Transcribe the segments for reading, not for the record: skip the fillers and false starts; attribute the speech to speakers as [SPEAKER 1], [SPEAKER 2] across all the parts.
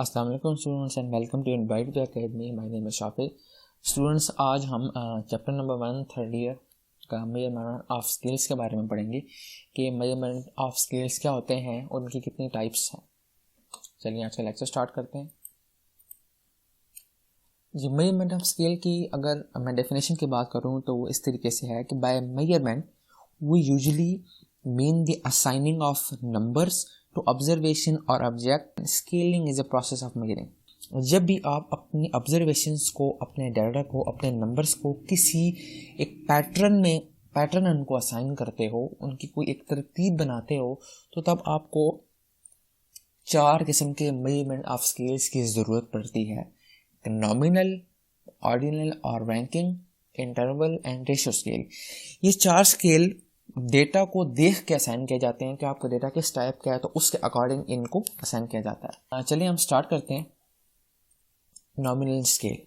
[SPEAKER 1] अस्सलाम वालेकुम students and welcome to invite to academy. My name is Shafiq. Students, आज हम चैप्टर नंबर 1 थर्ड ईयर का मेजरमेंट ऑफ स्केल्स के बारे में पढ़ेंगे कि मेजरमेंट ऑफ स्केल्स क्या होते हैं और उनकी कितनी टाइप्स हैं। चलिए आज का लेक्चर स्टार्ट करते हैं। जी, मेजरमेंट ऑफ स्केल की अगर मैं डेफिनेशन की बात करूँ तो वो इस तरीके से है कि by measurement we usually mean the assigning of numbers to observation और object. Scaling is a process of measuring. जब भी आप अपनी ऑब्जर्वेशंस को, अपने डाटा को, अपने नंबर्स को किसी एक पैटर्न उनको असाइन करते हो, उनकी कोई एक तरतीब बनाते हो, तो तब आपको 4 किस्म के मेजरमेंट ऑफ स्केल्स की ज़रूरत पड़ती है: नॉमिनल, ऑर्डिनल और ranking, interval and ratio scale. ये 4 स्केल डेटा को देख के असाइन किए जाते हैं कि आपका डेटा किस टाइप का है, तो उसके अकॉर्डिंग इनको असाइन किया जाता है। चलिए हम स्टार्ट करते हैं। नॉमिनल स्केल,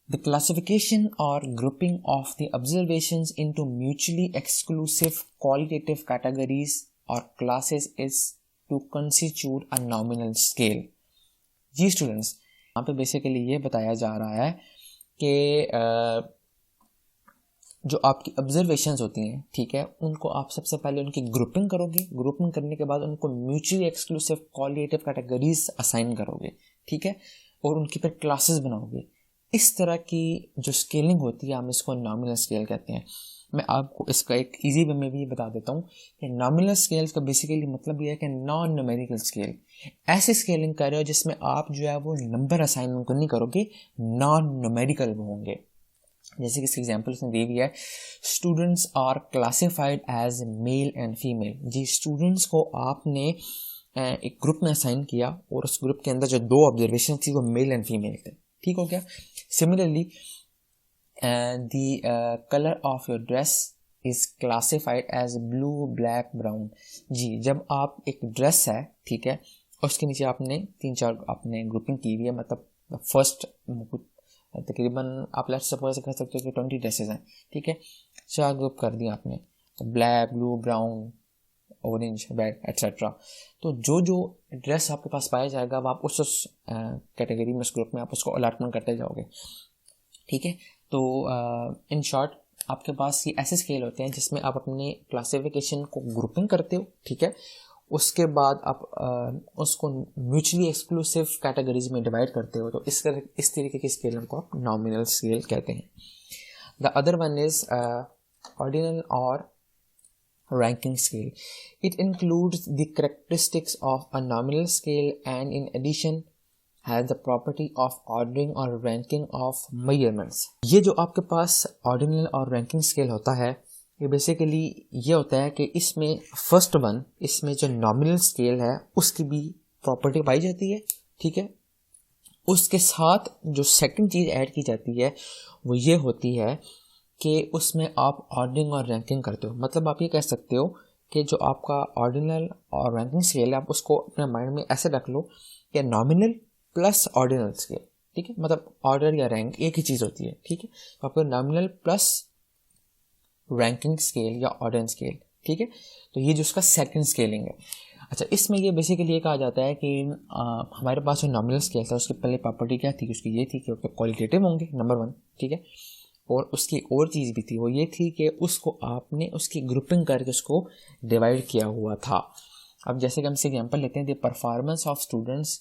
[SPEAKER 1] द क्लासिफिकेशन और grouping of the observations into mutually exclusive qualitative categories और classes is to constitute a nominal scale. जी स्टूडेंट्स, यहाँ पे बेसिकली ये बताया जा रहा है कि जो आपकी ऑब्जर्वेशंस होती हैं, ठीक है, उनको आप सबसे पहले उनकी ग्रुपिंग करोगे। ग्रुपिंग करने के बाद उनको mutually exclusive qualitative categories assign करोगे, ठीक है, और उनकी फिर क्लासेस बनाओगे। इस तरह की जो स्केलिंग होती है हम इसको नॉमिनल स्केल कहते हैं। मैं आपको इसका एक इजी वे में भी बता देता हूँ कि नॉमिनल स्केल का बेसिकली मतलब ये है कि नॉन न्यूमेरिकल स्केल। ऐसे स्केलिंग कर रहे हो जिसमें आप जो है वो नंबर असाइन उनको नहीं करोगे, नॉन न्यूमेरिकल होंगे। जैसे कि इस एग्जाम्पल उसने दे दिया है, students are classified as male and female. जी, स्टूडेंट्स को आपने एक ग्रुप में असाइन किया और उस ग्रुप के अंदर जो 2 ऑब्जर्वेशन थी वो मेल एंड फीमेल थे, ठीक हो गया। Similarly the colour of your dress is classified as blue, black, brown. जी, जब आप एक ड्रेस है, ठीक है, उसके नीचे आपने 3-4 आपने ग्रुपिंग की हुई है, मतलब फर्स्ट तकरीबन आप लेट्स सपोज कर सकते हो कि 20 ड्रेसेस हैं, ठीक है, 4 ग्रुप कर दिया आपने, black, blue, brown, orange, red etcetera. तो जो जो ड्रेस आपके पास पाया जाएगा अब आप उस कैटेगरी में, उस ग्रुप में आप उसको अलॉटमेंट करते जाओगे, ठीक है। तो इन शॉर्ट आपके पास ये ऐसे स्केल होते हैं जिसमें आप अपने क्लासिफिकेशन को ग्रुपिंग करते हो, ठीक है, उसके बाद आप उसको म्यूचुअली एक्सक्लूसिव कैटेगरीज में डिवाइड करते हो। तो इस तरीके की स्केल को आप नॉमिनल स्केल कहते हैं। The other one is ordinal और ranking scale. It includes the characteristics of a nominal scale and in addition has the property of ordering और रैंकिंग ऑफ मेजरमेंट्स। ये जो आपके पास ऑर्डिनल और रैंकिंग स्केल होता है, ये बेसिकली ये होता है कि इसमें फर्स्ट वन, इसमें जो नॉमिनल स्केल है उसकी भी प्रॉपर्टी पाई जाती है, ठीक है। उसके साथ जो सेकंड चीज़ ऐड की जाती है वो ये होती है कि उसमें आप ऑर्डरिंग और रैंकिंग करते हो। मतलब आप ये कह सकते हो कि जो आपका ऑर्डिनल और रैंकिंग स्केल है, आप उसको अपने माइंड में ऐसे रख लो कि नॉमिनल प्लस ऑर्डिनल स्केल, ठीक है, मतलब ऑर्डर या रैंक एक ही चीज़ होती है, ठीक है। तो आपको नॉमिनल प्लस रैंकिंग स्केल या ऑर्डिनल स्केल, ठीक है। तो ये जो उसका सेकंड स्केलिंग है। अच्छा, इसमें ये बेसिकली ये कहा जाता है कि हमारे पास जो नॉमिनल स्केल था उसकी पहले प्रॉपर्टी क्या थी, उसकी ये थी कि उसके क्वालिटेटिव होंगे, नंबर 1, ठीक है, और उसकी और चीज़ भी थी, वो ये थी कि उसको आपने उसकी ग्रुपिंग करके उसको डिवाइड किया हुआ था। अब जैसे कि हम से एग्जाम्पल लेते हैं, द परफॉर्मेंस ऑफ स्टूडेंट्स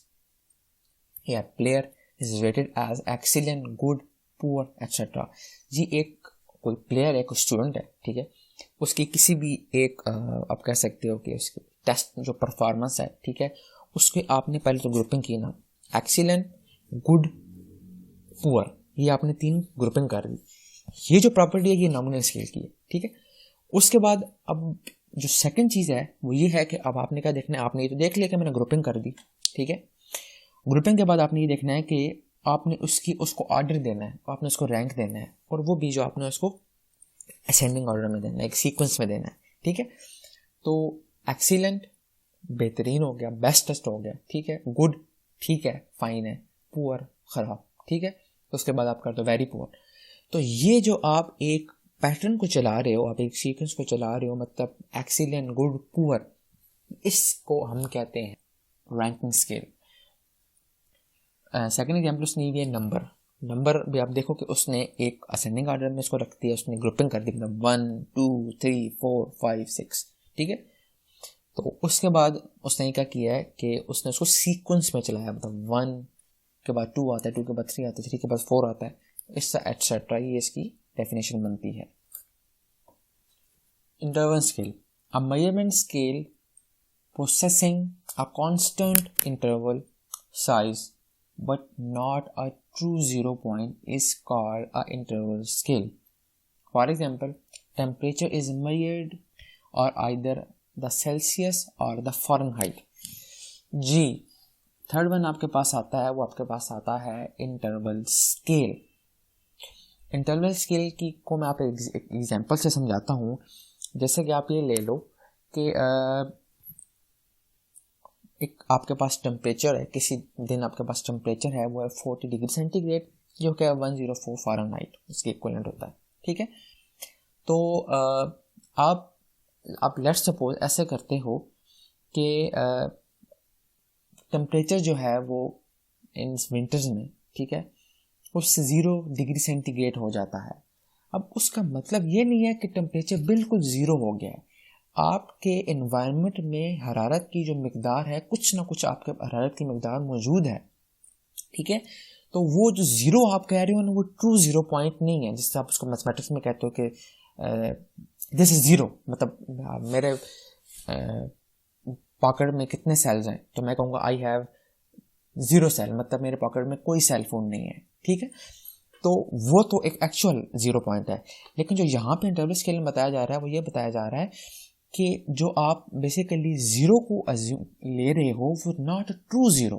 [SPEAKER 1] या player is rated as excellent, good, poor etcetera. जी, एक कोई प्लेयर है, कोई स्टूडेंट है, ठीक है, उसकी किसी भी एक आप कह सकते हो कि उसकी टेस्ट जो परफॉर्मेंस है, ठीक है, उसके आपने पहले तो ग्रुपिंग की ना, एक्सीलेंट, गुड, पुअर, ये आपने 3 ग्रुपिंग कर दी। ये जो प्रॉपर्टी है ये नॉमिनल स्केल की है, ठीक है। उसके बाद अब जो सेकंड चीज़ है वो ये है कि अब आपने क्या देखना है, आपने ये तो देख लिया कि मैंने ग्रुपिंग कर दी, ठीक है। ग्रुपिंग के बाद आपने ये देखना है कि आपने उसको ऑर्डर देना है, आपने उसको रैंक देना है, और वो भी जो आपने उसको असेंडिंग ऑर्डर में देना है, एक सीक्वेंस में देना है, ठीक है। तो एक्सीलेंट बेहतरीन हो गया, बेस्टेस्ट हो गया, ठीक है, गुड ठीक है, फाइन है, पुअर ख़राब, ठीक है। तो उसके बाद आप कर दो वेरी पुअर। तो ये जो आप एक पैटर्न को चला रहे हो, आप एक सीक्वेंस को चला रहे हो, मतलब एक्सीलेंट, गुड, पुअर, इसको हम कहते हैं रैंकिंग स्केल। सेकंड एग्जांपल उसने ये नंबर भी आप देखो कि उसने एक असेंडिंग ऑर्डर में इसको रख दिया, उसने ग्रुपिंग कर दी, मतलब 1 2 3 4 5 6, ठीक है। तो उसके बाद उसने क्या किया है कि उसने उसको सीक्वेंस में चलाया, मतलब 1 के बाद 2 आता है, 2 के बाद 3 आता है, 3 के बाद 4 आता है, इससे एटसेट्रा, ये इसकी डेफिनेशन बनती है। Interval scale, a measurement scale possessing a constant interval size but not a true zero point is called a interval scale. For example, temperature is measured or either the Celsius or the Fahrenheit. जी, third one आपके पास आता है, वो आपके पास आता है इंटरवल स्केल। इंटरवल स्केल की को मैं आप एक एग्जांपल से समझाता हूँ। जैसे कि आप ये ले लो कि एक आपके पास टेम्परेचर है, किसी दिन आपके पास टेम्परेचर है वो है 40 डिग्री सेंटीग्रेड, जो कि 104 फ़ारेनहाइट उसके इक्विवेलेंट होता है, ठीक है। तो आप लेट्स सपोज ऐसे करते हो कि टेम्परेचर जो है वो इन विंटर्स में, ठीक है, उससे 0 डिग्री सेंटीग्रेड हो जाता है। अब उसका मतलब ये नहीं है कि टेम्परेचर बिल्कुल ज़ीरो हो गया है। आपके एनवायरनमेंट में हरारत की जो मकदार है, कुछ ना कुछ आपके हरारत की मकदार मौजूद है, ठीक है। तो वो जो ज़ीरो आप कह रहे हो ना, वो ट्रू ज़ीरो पॉइंट नहीं है, जिससे आप उसको मैथमेटिक्स में कहते हो कि दिस इज ज़ीरो। मतलब मेरे पॉकेट में कितने सेल्स हैं, तो मैं कहूँगा आई हैव 0 सेल, मतलब मेरे पॉकेट में कोई सेल फोन नहीं है, ठीक है। तो वो तो एक एक्चुअल ज़ीरो पॉइंट है। लेकिन जो यहाँ पे इंटरवल स्केल में बताया जा रहा है, वो ये बताया जा रहा है कि जो आप बेसिकली ज़ीरो को ले रहे हो, वो नॉट ट्रू ज़ीरो।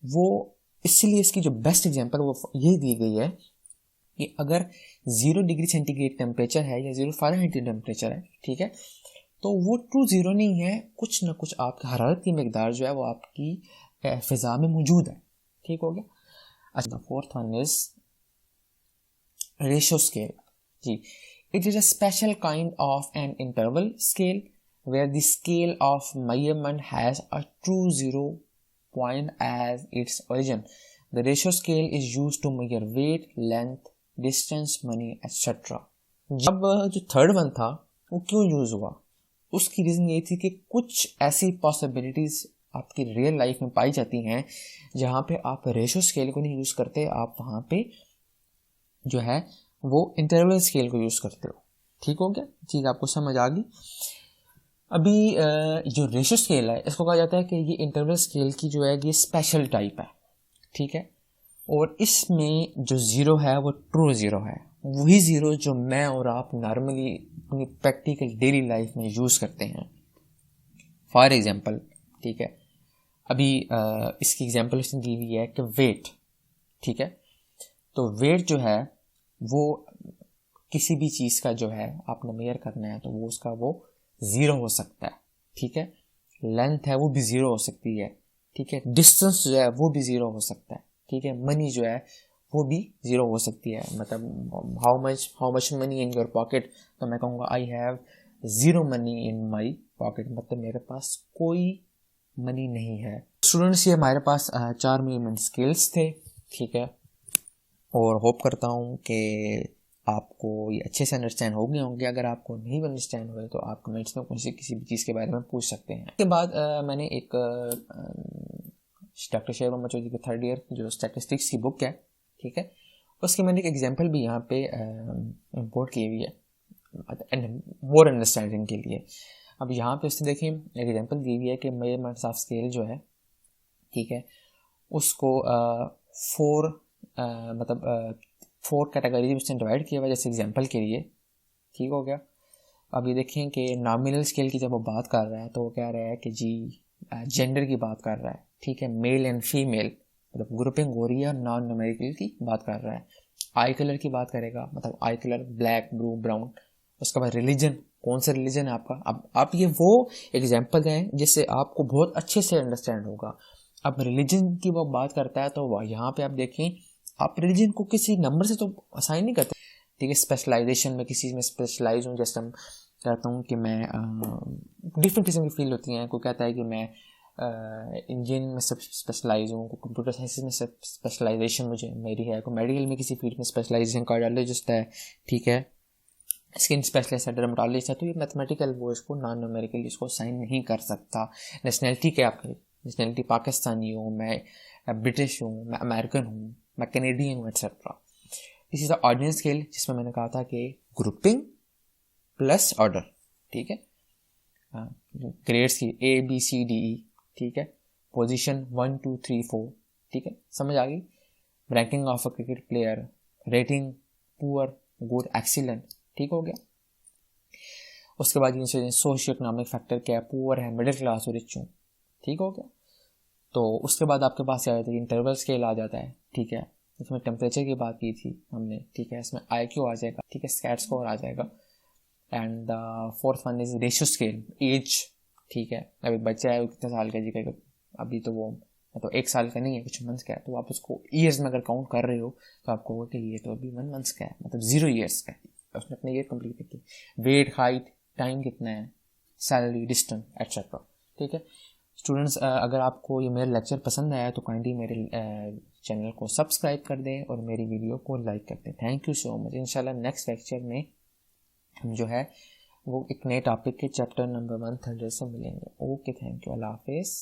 [SPEAKER 1] वो इसलिए इसकी जो बेस्ट एग्जांपल वो ये दी गई है कि अगर 0 डिग्री सेंटीग्रेड टेम्परेचर है या 0 फ़ारेनहाइट टेम्परेचर है, ठीक है, तो वो ट्रू ज़ीरो नहीं है, कुछ ना कुछ आपकी हरारत की मकदार जो है वो आपकी फ़िज़ा में मौजूद है, ठीक हो गया। अच्छा, fourth one is ratio scale. जी, it is a special kind of an interval scale where the scale of measurement has a true zero point as its origin. The ratio scale is used to measure weight, length, distance, money, etc. जब जो third one था वो क्यों use हुआ, उसकी reason ये थी कि कुछ ऐसी पॉसिबिलिटीज आपकी रियल लाइफ में पाई जाती हैं जहाँ पे आप रेशियो स्केल को नहीं यूज करते, आप वहाँ पे जो है वो इंटरवल स्केल को यूज़ करते हो, ठीक हो गया, चीज़ आपको समझ आ गई। अभी जो रेशियो स्केल है, इसको कहा जाता है कि ये इंटरवल स्केल की जो है ये स्पेशल टाइप है, ठीक है। और इसमें जो ज़ीरो है वो ट्रू ज़ीरो है, वही ज़ीरो जो मैं और आप नॉर्मली अपनी प्रैक्टिकल डेली लाइफ में यूज़ करते हैं। फॉर एग्जांपल, ठीक है, अभी इसकी एग्जांपल इसने दी हुई है कि वेट, ठीक है। तो वेट जो है वो किसी भी चीज़ का जो है आपने मेजर करना है तो वो उसका वो ज़ीरो हो सकता है, ठीक है। लेंथ है वो भी ज़ीरो हो सकती है, ठीक है। डिस्टेंस जो है वो भी ज़ीरो हो सकता है, ठीक है। मनी जो है वो भी ज़ीरो हो सकती है, मतलब how much money in your pocket, तो मैं कहूँगा I have 0 money in my pocket, मतलब मेरे पास कोई मनी नहीं है। स्टूडेंट्स, ये हमारे पास 4 मेजरमेंट स्केल्स थे, ठीक है। और होप करता हूँ कि आपको ये अच्छे से अंडरस्टैंड हो गए होंगे। अगर आपको नहीं अंडरस्टैंड हुए तो आप कमेंट्स में किसी भी चीज़ के बारे में पूछ सकते हैं। उसके बाद मैंने एक डॉक्टर शेर मोहम्मद चौधरी की 3rd ईयर जो स्टैटिस्टिक्स की बुक है, ठीक है, उसकी मैंने एक एग्जांपल भी यहाँ पे इंपोर्ट की हुई है मोर अंडरस्टैंडिंग के लिए। अब यहाँ पे उसने देखिए एक एग्जांपल दी हुई है कि मेजरमेंट्स ऑफ स्केल जो है, ठीक है, उसको 4 कैटेगरी में उसने डिवाइड किया हुआ, जैसे एग्जांपल के लिए, ठीक हो गया। अब ये देखें कि नॉमिनल स्केल की जब वो बात कर रहा है तो वो कह रहा है कि जी जेंडर की बात कर रहा है, ठीक है, मेल एंड फीमेल, मतलब ग्रुपिंग हो रही है, नॉन न्यूमेरिकल की बात कर रहा है। आई कलर की बात करेगा, मतलब आई कलर ब्लैक, ब्लू, ब्राउन। उसके बाद रिलीजन, कौन सा रिलीजन है आपका। अब आप ये वो एग्जाम्पल हैं जिससे आपको बहुत अच्छे से अंडरस्टैंड होगा। अब रिलीजन की वो बात करता है तो यहाँ पे आप देखें, आप रिलीजन को किसी नंबर से तो असाइन नहीं करते, ठीक है। स्पेशलाइजेशन में किसी में स्पेशलाइज हूँ, जैसे हम कहता हूँ कि मैं डिफरेंट किस्म की फील्ड होती हैं। कोई कहता है कि मैं इंजीनियरिंग में सब स्पेशलाइज हूँ, कंप्यूटर साइंस में सब स्पेशलाइजेशन मुझे मेरी है, को मेडिकल में किसी फील्ड में स्पेशलाइजेशन, कार्डियोलॉजिस्ट है, ठीक है, स्किन स्पेशलिस्ट है, डर्मेटोलॉजिस्ट है, तो ये मैथमेटिकल वो इसको नॉन न्यूमेरिकल इसको साइन नहीं कर सकता। नेशनैलिटी क्या आपकी? नेशनैलिटी पाकिस्तानी हूँ, मैं ब्रिटिश हूँ, मैं अमेरिकन हूँ, मैं कैनेडियन हूँ, etcetera. This is the ordinal scale, जिसमें मैंने कहा था कि ग्रुपिंग प्लस ऑर्डर, ठीक है, ग्रेड्स की ABCDE, ठीक है, पोजीशन 1 2 3 4, ठीक है, समझ आ गई। Ranking of a cricket player, rating poor, good, excellent, ठीक हो गया। उसके बाद सोशियो इकोनॉमिक फैक्टर क्या है, पुअर है, मिडिल क्लास और रिच हूँ, ठीक हो गया। तो उसके बाद आपके पास क्या आता है, इंटरवल स्केल आ जाता है, ठीक है, इसमें टेम्परेचर की बात की थी हमने, ठीक है, इसमें IQ आ जाएगा, ठीक है, स्कैट स्कोर आ जाएगा, and fourth one is ratio scale, as, ठीक है, अभी बच्चा है वो कितने साल का, जी अभी तो वो मतलब 1 साल का नहीं है, कुछ मंथ्स का है, तो आप उसको ईयर्स में अगर काउंट कर रहे हो तो आपको होगा कि ये तो अभी 1 मंथ्स का है, मतलब 0 ईयर्स का है, उसने अपने ईयर कंप्लीट की। वेट, हाइट, टाइम कितना है, सैलरी, डिस्टेंस, एट्सेट्रा, ठीक है। स्टूडेंट्स, अगर आपको ये मेरा लेक्चर पसंद आया तो काइंडली मेरे चैनल को सब्सक्राइब कर दें और मेरी वीडियो को लाइक कर दें। Thank you so much. इंशाल्लाह नेक्स्ट लेक्चर में हम जो है वो एक नए टॉपिक के चैप्टर नंबर 100 से मिलेंगे। ओके, थैंक यू, अल्लाह हाफिज़।